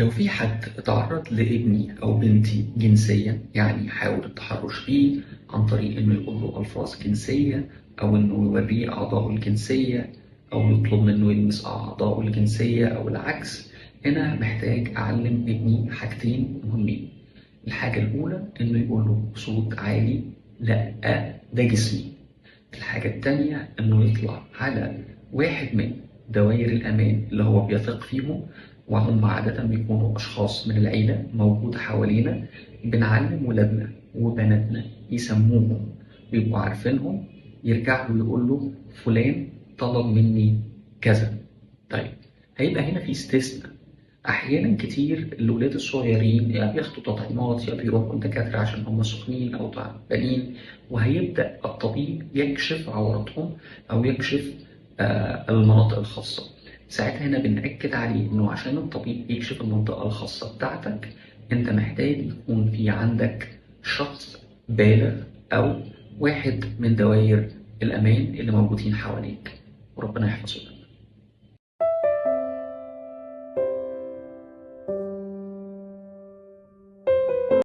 لو في حد اتعرض لابني أو بنتي جنسيا، يعني حاول التحرش بيه عن طريق إنه يقول له ألفاظ جنسية، أو إنه يوريه أعضائه الجنسية، أو يطلب منه يلمس أعضائه الجنسية أو العكس، هنا محتاج أعلم ابني حاجتين مهمين. الحاجة الأولى إنه يقول له بصوت عالي: لأ، ده جسمي. الحاجة التانية إنه يطلع على واحد من دوائر الأمان اللي هو بيثق فيهم، وهم عادة بيكونوا أشخاص من العيلة موجودة حوالينا، بنعلم ولادنا وبناتنا يسموهم ويبقوا عارفينهم، يرجع له يقول له فلان طلب مني كذا. طيب، هيبقى هنا في استثناء. أحيانا كتير الولاد الصغيرين يا بياخدوا تطعيمات يا بيروحوا لدكاترة عشان هم سخنين أو تعبانين، وهيبدأ الطبيب يكشف عوراتهم أو يكشف المناطق الخاصة. ساعتها هنا بنأكد عليه إنه عشان الطبيب يكشف المنطقة الخاصة بتاعتك، أنت محتاج يكون في عندك شخص بالغ أو واحد من دوائر الأمان اللي موجودين حواليك، وربنا يحفظك.